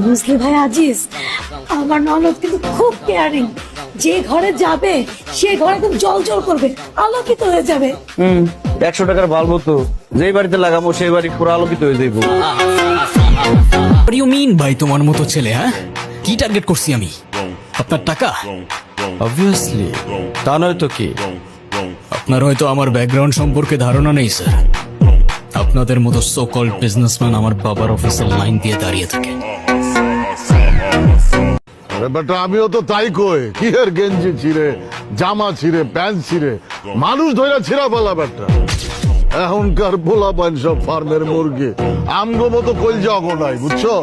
বুঝলি ভাই আজিজ, আমার ননদ কিন্তু খুব কেয়ারিং। যে ঘরে যাবে সে ঘরে কিন্তু জল জল করবে, আলোকিত হয়ে যাবে। 100 টাকার বাল্ব তো যেই বাড়িতে লাগাবো সেই বাড়ি পুরো আলোকিত হয়ে যাইব। ইউ মিন ভাই তোমার মতো ছেলে? হ্যাঁ, কি টার্গেট করছি আমি? আপনার টাকা? অবভিয়াসলি, তা নয় তো কি? আপনার হয়তো আমার ব্যাকগ্রাউন্ড সম্পর্কে ধারণা নেই স্যার। আপনাদের মতো সো কল্ড বিজনেসম্যান আমার বাবার অফিসের লাইন দিয়ে দাঁড়িয়ে থাকে। বেটা আমিও তো তাই কই, কি এর গেঞ্জি ছিঁড়ে, জামা ছিঁড়ে, প্যান্ট ছিঁড়ে, মানুষ ধরে ছিঁড়া বলা বেটা। এখনকার পোলা পান সব ফার্মের মুরগি, আমগো মতো কলজা অগনাই, বুঝছো?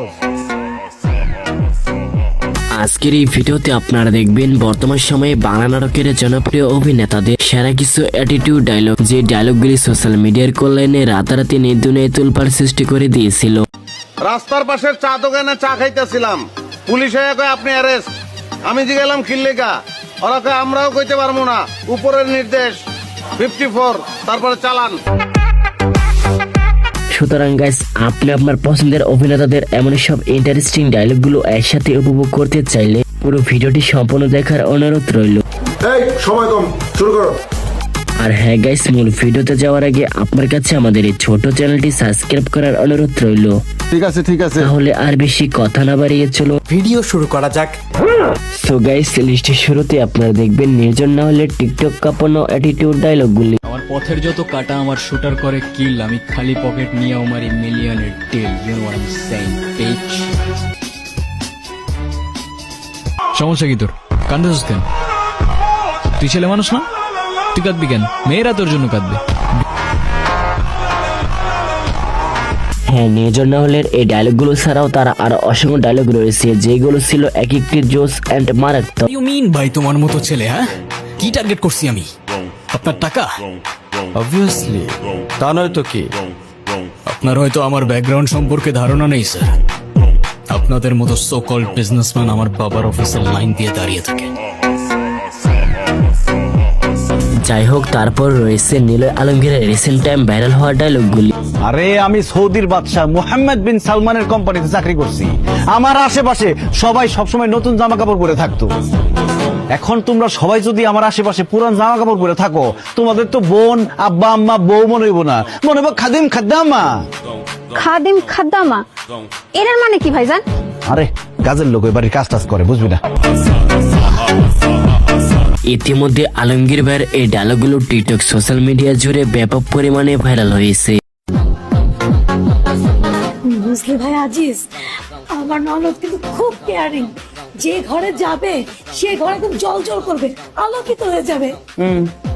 আজকের এই ভিডিওতে আপনারা দেখবেন বর্তমান সময়ে বাংলা নাটকের জনপ্রিয় অভিনেতাদের সেরা কিছু অ্যাটিটিউড ডায়লগ, যে ডায়লগগুলি সোশ্যাল মিডিয়ার কল্যাণে রাতারাতি নির্দুনিয়ায় তোলপাড় সৃষ্টি করে দিয়েছিল। রাস্তার পাশের চা দোকানে চা খাইতেছিলাম, পুলিশ হয়ে কয় আপনি অ্যারেস্ট। আমি জিজ্ঞালাম কিল্লেগা, ওরা কয় আমরাও কইতে পারবো না, উপরের নির্দেশ 54, তারপরে চালান। সুতরাং গাইস, আপনি আপনার পছন্দের অভিনেতাদের এমন সব ইন্টারেস্টিং ডায়লগগুলো একসাথে উপভোগ করতে চাইলে পুরো ভিডিওটি সম্পূর্ণ দেখার অনুরোধ রইল। সময় কম, শুরু করো। আর হ্যাঁ গাইস, মূল ভিডিওতে যাওয়ার আগে আপনার কাছে আমাদের এই ছোট চ্যানেলটি সাবস্ক্রাইব করার অনুরোধ রইল। ঠিক আছে ঠিক আছে, তাহলে আর বেশি কথা না বাড়িয়ে চলো ভিডিও শুরু করা যাক। সো গাইস, লিস্টের শুরুতে আপনারা দেখবেন নির্জন না হলে টিকটক কাঁপানো অ্যাটিটিউড ডায়লগগুলি। আমার পথের যত কাটা আমার শুটার করে কিল, আমি খালি পকেট নিয়ে আমার মিলিয়নের টেল। You know what I am saying bitch. সমস্যা কি তোর? কান্দাস কেন? তুই ছেলে মানুষ না? তুই কাঁদবি কেন? মেয়েরা তোর জন্য কাঁদবে। হ্যাঁ, নির্জন না হলে এই ডায়লগগুলো ছাড়াও তারা আরো অসংখ্য ডায়লগ রয়েছে, যেগুলো ছিল এক একটি জোস এন্ড মারাত্মক। ইউ মিন ভাই তোমার মতো ছেলে? হ্যাঁ, কি টার্গেট করছি আমি? আপনার টাকা? অবভিয়াসলি, তা নয় তো কি? আপনার হয়তো আমার ব্যাকগ্রাউন্ড সম্পর্কে ধারণা নেই স্যার। আপনাদের মতো সো কল্ড বিজনেসম্যান আমার বাবার অফিসের লাইন দিয়ে দাঁড়িয়ে থাকে। যাই হোক, তারপর রয়েছে নিলয় আলমগীরের রিসেন্ট টাইম ভাইরাল হওয়া ডায়লগগুলি। আরে আমি সৌদির বাদশাহ মোহাম্মদ বিন সালমানের কোম্পানিতে চাকরি করছি। আমার আশেপাশে সবাই সবসময় নতুন জামা কাপড় পরে থাকতো। এখন তোমরা সবাই যদি আমার আশেপাশে পুরান জামা কাপড় পরে থাকো, তোমাদের তো বোন, আব্বা, আম্মা, বউ মনে হইব না, মনে হইব খাদিম খাদ্দামা। খাদিম খাদ্দামা এর মানে কি ভাইজান? আরে কাজের লোক ওই বাড়ির কাজ টাজ করে, বুঝবি না। ইতিমধ্যে আলমগীর ভাইয়ের এই ডায়লগগুলো টিকটক সোশ্যাল মিডিয়া জুড়ে ব্যাপক পরিমাণে ভাইরাল হয়েছে। বুঝলি ভাই আজিজ, আমার ননদ কিন্তু খুব কেয়ারিং। যে ঘরে যাবে সে ঘরে কিন্তু জল জল করবে, আলোকিত হয়ে যাবে।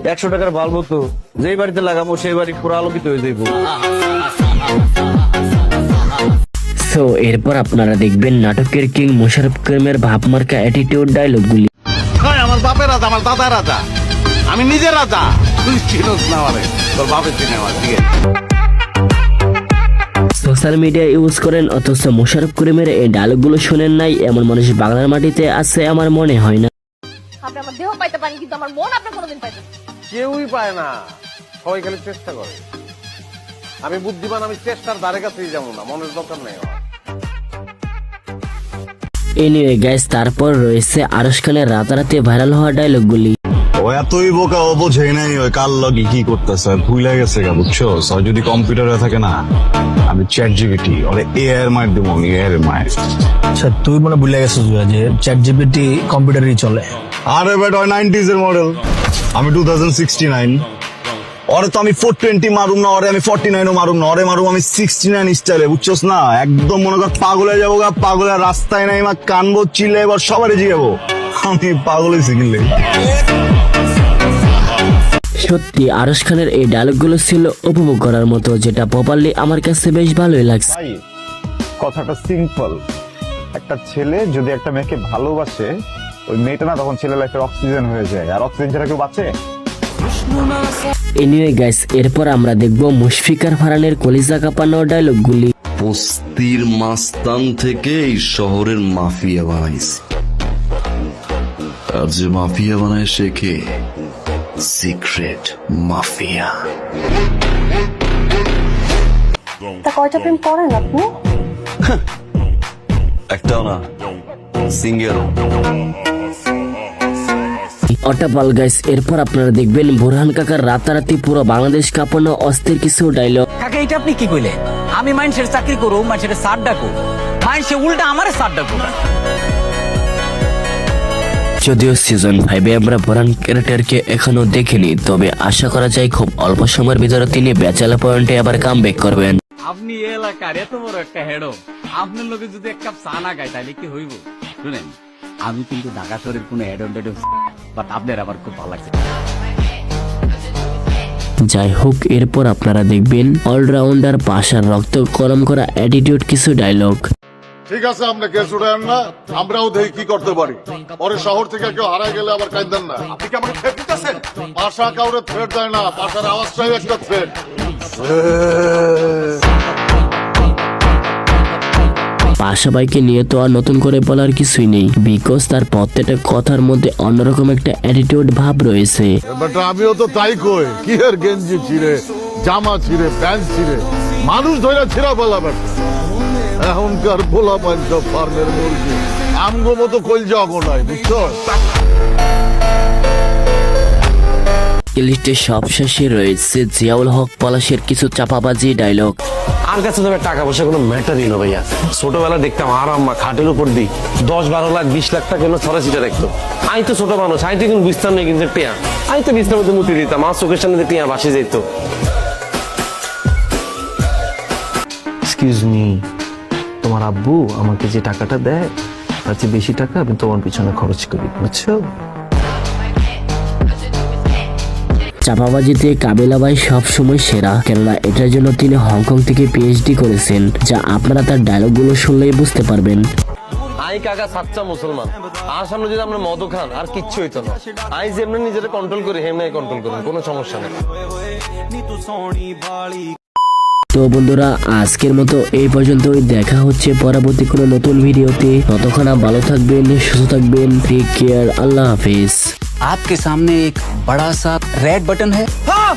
100 টাকার বাল্ব তো যেই বাড়িতে লাগাবো সেই বাড়ি পুরো আলোকিত হয়ে যাইব। সো এরপর আপনারা দেখবেন নাটকের কিং মোশাররফ করিমের ভাবমার্কা অ্যাটিটিউড ডায়লগগুলি। আমার বাপের রাজা, আমার দাদা রাজা, আমি নিজের রাজা। তুই চিনোস না আমারে, তোর বাপের চিনে আমার। ঠিক আছে, সোশ্যাল মিডিয়া ইউজ করেন অথচ মোশাররফ করিমের এই ডায়লগগুলো শুনেন নাই এমন মানুষ বাংলার মাটিতে আছে আমার মনে হয় না। আপনি আমার দেহ পাইতে পারেন, কিন্তু আমার মন আপনি কোনোদিন পাইতেন না। কেউই পায় না, সবাই খালি চেষ্টা করে। আমি বুদ্ধিমান, আমি চেষ্টার ধারে কাছেই যাবো না, মনের দরকার নেই আমার। এনিওয়ে গাইস, তারপর রয়েছে আরশ খানের রাতারাতি ভাইরাল হওয়া ডায়লগগুলি। ও এতই বোকা, ও বোঝেই নাই ওই কার লগে কি করতেছে, ভুলে গেছে গা, বুঝছো? যদি কম্পিউটারে থাকে না, আমি চ্যাট জিপিটি ওরে এআই মার দিব, আমি এআই মার। আচ্ছা, তুই মনে ভুলে গেছিস যে চ্যাট জিপিটি কম্পিউটারই চলে। আরে বেটা, ওই 90s এর মডেল, আমি 2069। ওরে তো আমি 420 মারুম না, ওরে আমি 49ও মারুম না, ওরে মারুম আমি 69 স্টাইলে, বুঝছোস না? একদম মনে কর পাগল হয়ে যাবো গা, পাগলের রাস্তায় নাই মা, কানবো, চিল্লে, এবার সবারই জিগাবো আমি পাগল হয়েছি কিনলে। সত্যি আরশ খানের এই ডায়লগগুলো ছিল উপভোগ করার মতো, যেটা প্রপারলি আমার কাছে বেশ ভালোই লাগছে। কথাটা সিম্পল, একটা ছেলে যদি একটা মেয়েকে ভালোবাসে, ওই মেয়েটা না তখন ছেলে লাইফের অক্সিজেন হয়ে যায়, আর অক্সিজেন ছাড়া কেউ বাঁচে? এনিওয়ে গাইস, এরপর আমরা দেখব মুশফিকার ফারহানের কলিজা কাঁপানো ডায়লগগুলি। বস্তির মাস্তান থেকে এই শহরের মাফিয়া বানাইছে, আর যে মাফিয়া বানায় সে কে? Secret mafia. তা কয়টা প্রেম করেন আপনি? একটাও না, সিঙ্গেল। অটাপাল গাইস, এরপর আপনারা দেখবেন বোরহান কাকার রাতারাতি পুরো বাংলাদেশ কাঁপানো অস্থির কিছু ডায়লগ। কাকা এটা আপনি কি কইলেন? আমি মানুষের চাকরি করু, মানুষের সার ডাকু, মানুষে উল্টা আমারে সার ডাকু। যদিও সিজন 5-এ আমরা বোরহান ক্যারেক্টারকে এখনো দেখিনি, তবে আশা করা যায় খুব অল্প সময়ের ভিতরে তিনি ব্যাচেলর পয়েন্টে আবার কামব্যাক করবেন। আপনি এলাকার এত বড় একটা হেডো, আপনার লোকে যদি এক কাপ চা না খায় তাহলে কি হইব? শুনেন, আমি কিন্তু ঢাকা শহরের কোনো হেডন বাট আপনার আমার খুব ভালো লাগছে। যাই হোক, এরপর আপনারা দেখবেন অলরাউন্ডার পাশার রক্ত গরম করা অ্যাটিটিউড কিছু ডায়লগ। ঠিক আছে, আপনি কেস উঠায়েন না, আমরাও দেখি কি করতে পারি। পরে শহর থেকে কেউ হারাই গেলে আবার কাঁদেন না। আপনি কি আমাকে থ্রেট দিতেছেন? পাশা কাউরে থ্রেট দেয় না, পাশার আওয়াজটাই একটা থ্রেট। পাশা ভাইকে নিয়ে তো আর নতুন করে বলার কিছুই নেই, বিকজ তার প্রত্যেকটা কথার মধ্যে অন্যরকম একটা অ্যাটিটিউড ভাব রয়েছে। বেটা আমিও তো তাই কই, কি এর গেঞ্জি ছিঁড়ে, জামা ছিঁড়ে, প্যান্ট ছিঁড়ে, মানুষ ধরে ছিঁড়া ফেলা বেটা। এখনকার পোলা পাইন সব ফার্মের মুরগি, আমগো মতো কলজা নাই, বুঝছো? লিস্টে সবশেষে রয়েছে জিয়াউল হক পলাশের কিছু চাপাবাজি ডায়লগ। আমার কাছে তো টাকা পয়সা কোনো ম্যাটারই না ভাইয়া। ছোটবেলা দেখতাম আর আম্মা খাটের উপর দিই 10-12 লাখ 20 লাখ টাকা ছড়াছিটা রাখতো। আমি তো ছোট মানুষ, আমি তো কিন্তু বুঝতাম না কিন্তু টিয়া। আমি তো বিছনার মধ্যে মুতি দিতাম, আমার চোখের সামনে টিয়া ভাসে যেত। এক্সকিউজ মি, তোমার আব্বু আমাকে যে টাকাটা দেয় তার চেয়ে বেশি টাকা আমি তোমার পিছনে খরচ করি, বুঝছো? চাপাবাজিতে কাবিলা ভাই সবসময় সেরা, কেননা এটার জন্য তিনি হংকং থেকে পিএইচডি করেছেন, যা আপনারা তার ডায়লগগুলো শুনলেই বুঝতে পারবেন। আই কাকা সাচ্চা মুসলমান, আর সামনে যদি আমরা মদ খান আর কিচ্ছু হইতো না। আই যেমনি নিজেরা কন্ট্রোল করি হেমনি কন্ট্রোল করুন, কোনো সমস্যা নেই। তো বন্ধুরা, আজকের মতো এই পর্যন্তই। দেখা হচ্ছে পরবর্তী কোনো নতুন ভিডিওতে। ততক্ষণ ভালো থাকবেন, সুস্থ থাকবেন, টেক কেয়ার, আল্লাহ হাফিজ। आपके सामने एक बड़ा सा रेड बटन है। हाँ!